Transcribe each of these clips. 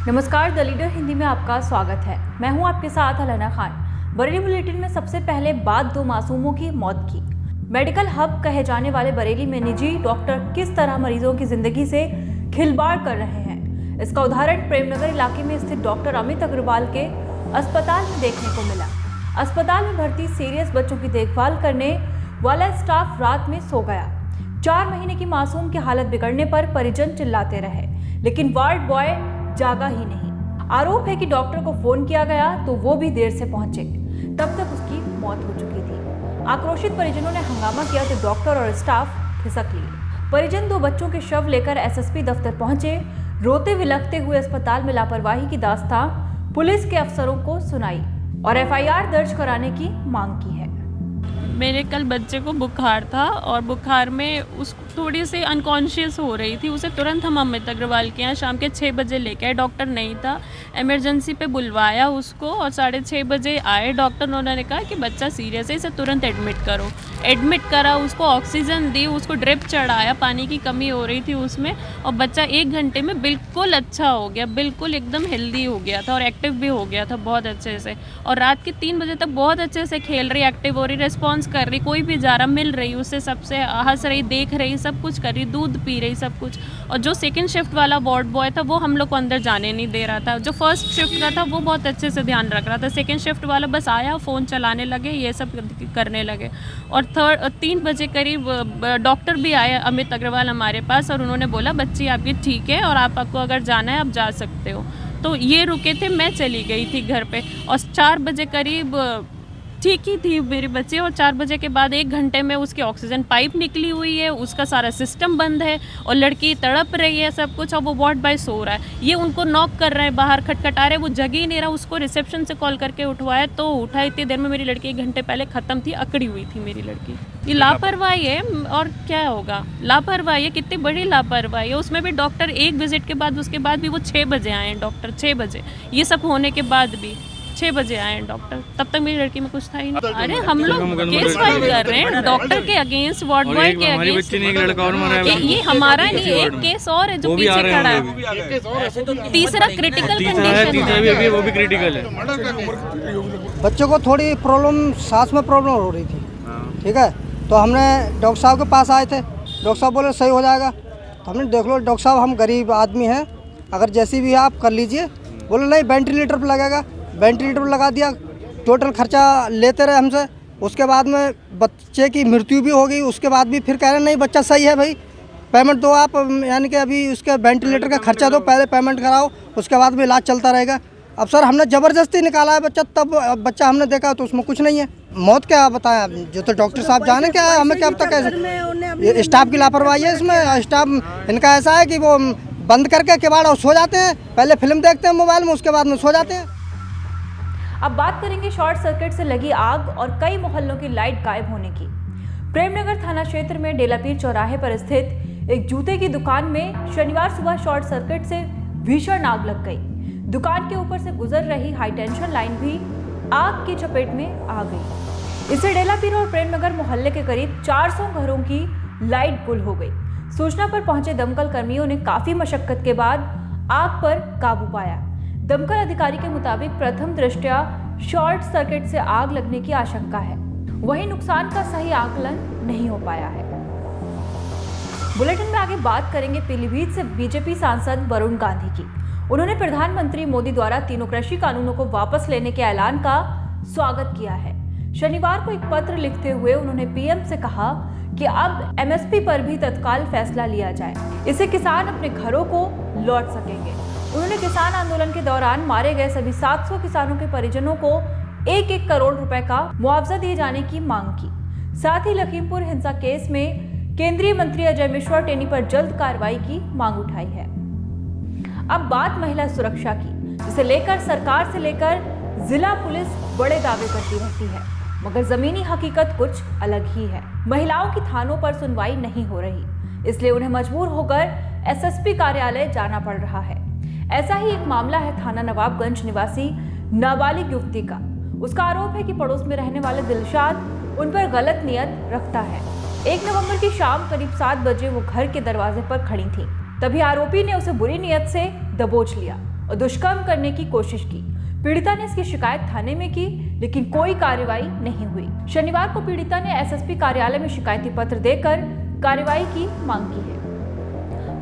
नमस्कार, the leader Hindi में आपका स्वागत है। मैं हूं आपके साथ अलना खान। बरेली बुलेटिन में सबसे पहले बात 2 मासूमों की मौत की। मेडिकल हब कहे जाने वाले बरेली में निजी डॉक्टर किस तरह मरीजों की जिंदगी से खिलवाड़ कर रहे हैं, इसका उदाहरण प्रेमनगर इलाके में स्थित डॉक्टर अमित अग्रवाल के अस्पताल में देखने को मिला। अस्पताल में भर्ती सीरियस बच्चों की देखभाल करने वाला स्टाफ रात में सो गया। 4 महीने की मासूम की हालत बिगड़ने पर परिजन चिल्लाते रहे, लेकिन वार्ड बॉय जागा ही नहीं। आरोप है कि डॉक्टर को फोन किया गया तो वो भी देर से पहुंचे, तब तक उसकी मौत हो चुकी थी। आक्रोशित परिजनों ने हंगामा किया तो डॉक्टर और स्टाफ खिसक लिए। परिजन 2 बच्चों के शव लेकर एसएसपी दफ्तर पहुंचे। रोते विलखते हुए अस्पताल में लापरवाही की दास्तां पुलिस के अफसरों को सुनाई और एफआईआर दर्ज कराने की मांग की है। मेरे कल बच्चे को बुखार था और बुखार में उसको थोड़ी सी अनकॉन्शियस हो रही थी। उसे तुरंत हम अमित अग्रवाल के यहाँ शाम के 6 बजे लेके आए। डॉक्टर नहीं था, इमरजेंसी पे बुलवाया उसको और 6:30 बजे आए डॉक्टर। उन्होंने कहा कि बच्चा सीरियस है, इसे तुरंत एडमिट करो। एडमिट करा, उसको ऑक्सीजन दी, उसको ड्रिप चढ़ाया, पानी की कमी हो रही थी उसमें, और बच्चा 1 घंटे में बिल्कुल अच्छा हो गया, बिल्कुल एकदम हेल्दी हो गया था और एक्टिव भी हो गया था बहुत अच्छे से। और रात के 3 बजे तक बहुत अच्छे से खेल रही, एक्टिव हो रही, रिस्पॉन्स कर रही, कोई भी जा रहा मिल रही उससे, सबसे हंस रही, देख रही, सब कुछ कर रही, दूध पी रही, सब कुछ। और जो सेकंड शिफ्ट वाला वार्ड बॉय था वो हम लोग को अंदर जाने नहीं दे रहा था। जो फर्स्ट शिफ्ट का था वो बहुत अच्छे से ध्यान रख रहा था। सेकंड शिफ्ट वाला बस आया, फ़ोन चलाने लगे, ये सब करने लगे। और 3 बजे करीब डॉक्टर भी आए अमित अग्रवाल हमारे पास, और उन्होंने बोला बच्ची आपकी ठीक है और आपको अगर जाना है आप जा सकते हो। तो ये रुके थे, मैं चली गई थी घर पे। और 4 बजे करीब ठीक ही थी मेरी बच्ची, और 4 बजे के बाद 1 घंटे में उसकी ऑक्सीजन पाइप निकली हुई है, उसका सारा सिस्टम बंद है और लड़की तड़प रही है सब कुछ। और वो वार्ड बॉय सो रहा है, ये उनको नॉक कर रहे हैं, बाहर खटखटा रहे, वो जग ही नहीं रहा। उसको रिसेप्शन से कॉल करके उठवाया तो उठा। इतनी देर में मेरी लड़की 1 घंटे पहले ख़त्म थी, अकड़ी हुई थी मेरी लड़की। ये लापरवाही है और क्या होगा। लापरवाही है, कितनी बड़ी लापरवाही है। उसमें भी डॉक्टर 1 विजिट के बाद, उसके बाद भी वो 6 बजे आए हैं डॉक्टर, 6 बजे। ये सब होने के बाद भी 6 बजे आए हैं डॉक्टर, तब तक मेरी लड़की में कुछ था ही नहीं। अरे हम लोग केस फाइल कर रहे हैं डॉक्टर के अगेंस्ट, वार्ड बॉय के अगेंस्ट। ये हमारा नहीं, एक केस और है जो पीछे खड़ा है, तीसरा क्रिटिकल कंडीशन है, वो भी क्रिटिकल है। बच्चों को थोड़ी प्रॉब्लम, सांस में प्रॉब्लम हो रही थी, ठीक है। तो हमने डॉक्टर साहब के पास आए थे, डॉक्टर साहब बोले सही हो जाएगा। तो हमने देख लो डॉक्टर साहब, हम गरीब आदमी हैं, अगर जैसी भी आप कर लीजिए। बोले नहीं, वेंटिलेटर पर लगेगा। वेंटिलेटर लगा दिया, टोटल खर्चा लेते रहे हमसे। उसके बाद में बच्चे की मृत्यु भी हो गई। उसके बाद भी फिर कह रहे नहीं बच्चा सही है भाई, पेमेंट दो आप, यानी कि अभी उसके वेंटिलेटर का खर्चा दो, पहले पेमेंट कराओ, उसके बाद में इलाज चलता रहेगा। अब सर हमने ज़बरदस्ती निकाला है बच्चा, तब बच्चा हमने देखा तो उसमें कुछ नहीं है। मौत क्या बताएं, जो तो डॉक्टर साहब जाने क्या है, हमें क्या पता कैसे। स्टाफ की लापरवाही है इसमें। स्टाफ इनका ऐसा है कि वो बंद करके किवाड़ और सो जाते हैं, पहले फिल्म देखते हैं मोबाइल में, उसके बाद में सो जाते हैं। अब बात करेंगे शॉर्ट सर्किट से लगी आग और कई मोहल्लों की लाइट गायब होने की। प्रेमनगर थाना क्षेत्र में डेलापीर चौराहे पर स्थित एक जूते की दुकान में शनिवार सुबह शॉर्ट सर्किट से भीषण आग लग गई। दुकान के ऊपर से गुजर रही हाई टेंशन लाइन भी आग की चपेट में आ गई। इससे डेलापीर और प्रेमनगर मोहल्ले के करीब 400 घरों की लाइट गुल हो गई। सूचना पर पहुंचे दमकल कर्मियों ने काफी मशक्कत के बाद आग पर काबू पाया। दमकल अधिकारी के मुताबिक प्रथम दृष्टया शॉर्ट सर्किट से आग लगने की आशंका है, वहीं नुकसान का सही आकलन नहीं हो पाया है। बुलेटिन में आगे बात करेंगे पीलीभीत से बीजेपी सांसद वरुण गांधी की। उन्होंने प्रधानमंत्री मोदी द्वारा तीनों कृषि कानूनों को वापस लेने के ऐलान का स्वागत किया है। शनिवार को एक पत्र लिखते हुए उन्होंने पीएम से कहा कि अब एमएसपी पर भी तत्काल फैसला लिया जाए, इससे किसान अपने घरों को लौट सकेंगे। उन्होंने किसान आंदोलन के दौरान मारे गए सभी 700 किसानों के परिजनों को 1-1 करोड़ रुपए का मुआवजा दिए जाने की मांग की। साथ ही लखीमपुर हिंसा केस में केंद्रीय मंत्री अजय मिश्रा टेनी पर जल्द कार्रवाई की मांग उठाई है। अब बात महिला सुरक्षा की, जिसे लेकर सरकार से लेकर जिला पुलिस बड़े दावे करती रहती है, मगर जमीनी हकीकत कुछ अलग ही है। महिलाओं की थानों पर सुनवाई नहीं हो रही, इसलिए उन्हें मजबूर होकर एसएसपी कार्यालय जाना पड़ रहा है। ऐसा ही एक मामला है थाना नवाबगंज निवासी नाबालिग युवती का। उसका आरोप है कि पड़ोस में रहने वाले दिलशाद उन पर गलत नियत रखता है। 1 नवंबर की शाम करीब 7 बजे वो घर के दरवाजे पर खड़ी थी, तभी आरोपी ने उसे बुरी नियत से दबोच लिया और दुष्कर्म करने की कोशिश की। पीड़िता ने इसकी शिकायत थाने में की, लेकिन कोई कार्रवाई नहीं हुई। शनिवार को पीड़िता ने एसएसपी कार्यालय में शिकायती पत्र देकर कार्रवाई की मांग की है।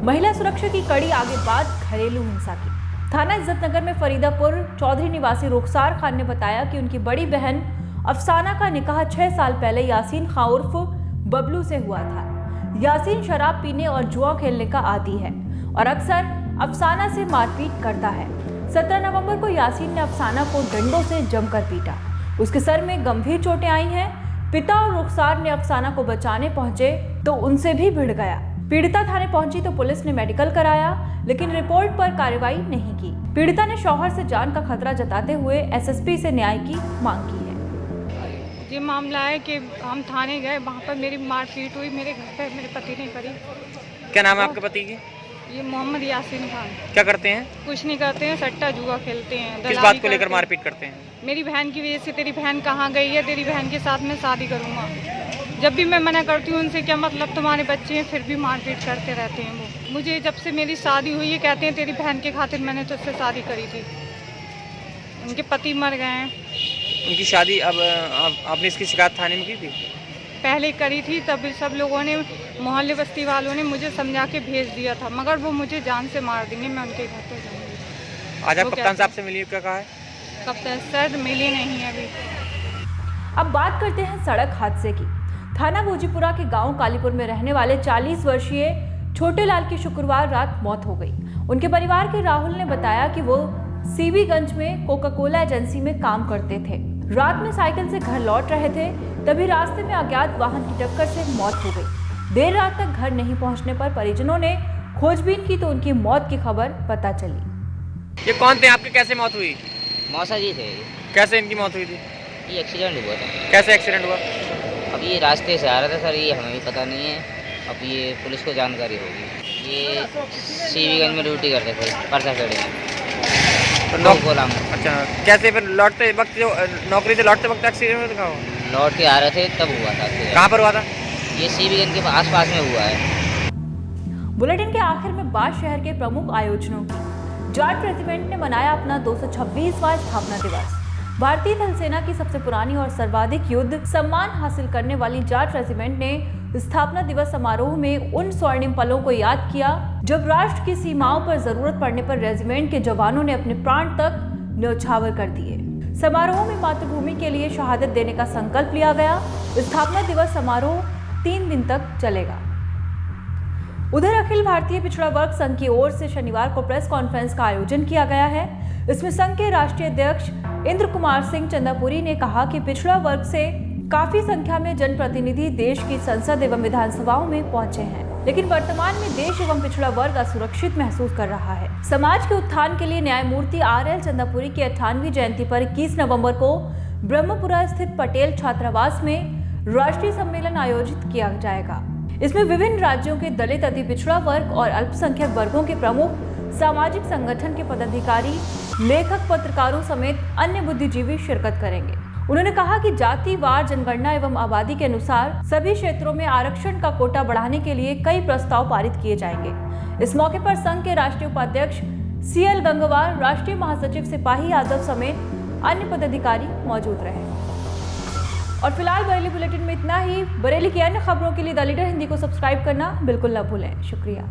महिला सुरक्षा की कड़ी आगे बात घरेलू हिंसा की। थाना इज्जतनगर में फरीदापुर चौधरी निवासी रुखसार खान ने बताया कि उनकी बड़ी बहन अफसाना का निकाह 6 साल पहले यासीन खान उर्फ बबलू से हुआ था। यासीन शराब पीने और जुआ खेलने का आदी है और अक्सर अफसाना से मारपीट करता है। 17 नवंबर को यासीन ने अफसाना को डंडों से जमकर पीटा। उसके सर में गंभीर चोटें आई हैं। पिता और रुखसार ने अफसाना को बचाने पहुंचे तो उनसे भी भिड़ गया। पीड़िता थाने पहुंची तो पुलिस ने मेडिकल कराया, लेकिन रिपोर्ट पर कार्रवाई नहीं की। पीड़िता ने शौहर से जान का खतरा जताते हुए एसएसपी से न्याय की मांग की है। ये मामला है कि हम थाने गए, वहाँ पर मेरी मारपीट हुई, मेरे घर पे मेरे पति ने करी। क्या नाम है आपके पति की? ये मोहम्मद यासीन खान। क्या करते हैं? कुछ नहीं करते हैं, सट्टा जुआ खेलते हैं। किस बात को लेकर मारपीट करते हैं? मेरी बहन की वजह से, तेरी बहन कहाँ गई है, तेरी बहन के साथ मैं शादी करूँगा। जब भी मैं मना करती हूँ उनसे, क्या मतलब तुम्हारे बच्चे हैं, फिर भी मारपीट करते रहते हैं वो। मुझे जब से मेरी शादी हुई है कहते हैं तेरी बहन के खातिर मैंने तुझसे शादी करी थी। उनके पति मर गए हैं। उनकी शादी अब आपने इसकी शिकायत थाने में की थी? पहले करी थी, तब सब लोगों ने, मोहल्ले बस्ती वालों ने मुझे समझा के भेज दिया था, मगर वो मुझे जान से मार देंगे, मैं उनके घर पर जाऊँगी। आज आप कप्तान साहब से मिली, क्या कहा है? कप्तान सर मिले नहीं है अभी। अब बात करते हैं सड़क हादसे की। थाना भोजीपुरा के गांव कालीपुर में रहने वाले 40 वर्षीय छोटे लाल की शुक्रवार रात मौत हो गई। उनके परिवार के राहुल ने बताया कि वो सीबीगंज में कोका कोला एजेंसी में काम करते थे। रात में साइकिल से घर लौट रहे थे, तभी रास्ते में अज्ञात वाहन की टक्कर से मौत हो गई। देर रात तक घर नहीं पहुंचने पर परिजनों ने खोजबीन की तो उनकी मौत की खबर पता चली। ये कौन थे आपके? कैसे मौत हुई? मौसा जी थे। कैसे इनकी मौत हुई थी? ये एक्सीडेंट हुआ था। कैसे एक्सीडेंट हुआ? अब ये रास्ते से आ रहा था सर, ये हमें भी पता नहीं है, अब ये पुलिस को जानकारी होगी। ये सीबीगंज में ड्यूटी करते थे, परसा खेड़े में, तो गोला में। अच्छा, कैसे फिर लौटते वक्त, जो नौकरी से लौटते वक्त एक्सीडेंट हुआ? लौट के आ रहे थे तब हुआ था। कहाँ पर हुआ था? ये सीबीगंज के आसपास में हुआ है। बुलेटिन के आखिर में बात शहर के प्रमुख आयोजनों की। जाट रेजिमेंट ने मनाया अपना 226वां स्थापना दिवस। भारतीय थल सेना की सबसे पुरानी और सर्वाधिक युद्ध सम्मान हासिल करने वाली जाट रेजिमेंट ने स्थापना दिवस समारोह में उन स्वर्णिम पलों को याद किया जब राष्ट्र की सीमाओं पर जरूरत पड़ने पर रेजिमेंट के जवानों ने अपने प्राण तक न्यौछावर कर दिए। समारोह में मातृभूमि के लिए शहादत देने का संकल्प लिया गया। स्थापना दिवस समारोह 3 दिन तक चलेगा। उधर अखिल भारतीय पिछड़ा वर्ग संघ की ओर से शनिवार को प्रेस कॉन्फ्रेंस का आयोजन किया गया है। इसमें संघ के राष्ट्रीय अध्यक्ष इंद्र कुमार सिंह चंदापुरी ने कहा कि पिछड़ा वर्ग से काफी संख्या में जनप्रतिनिधि देश की संसद एवं विधानसभाओं में पहुंचे हैं, लेकिन वर्तमान में देश एवं पिछड़ा वर्ग असुरक्षित महसूस कर रहा है। समाज के उत्थान के लिए न्यायमूर्ति RL चंदापुरी की 98वीं जयंती पर 21 नवंबर को ब्रह्मपुरा स्थित पटेल छात्रावास में राष्ट्रीय सम्मेलन आयोजित किया जाएगा। इसमें विभिन्न राज्यों के दलित, अति पिछड़ा वर्ग और अल्पसंख्यक वर्गों के प्रमुख, सामाजिक संगठन के पदाधिकारी, लेखक, पत्रकारों समेत अन्य बुद्धिजीवी शिरकत करेंगे। उन्होंने कहा कि जातिवार जनगणना एवं आबादी के अनुसार सभी क्षेत्रों में आरक्षण का कोटा बढ़ाने के लिए कई प्रस्ताव पारित किए जाएंगे। इस मौके पर संघ के राष्ट्रीय उपाध्यक्ष CL गंगवार, राष्ट्रीय महासचिव सिपाही यादव समेत अन्य पदाधिकारी मौजूद रहे। और फिलहाल बरेली बुलेटिन में इतना ही। बरेली की अन्य खबरों के लिए द लीडर हिंदी को सब्सक्राइब करना बिल्कुल न भूलें। शुक्रिया।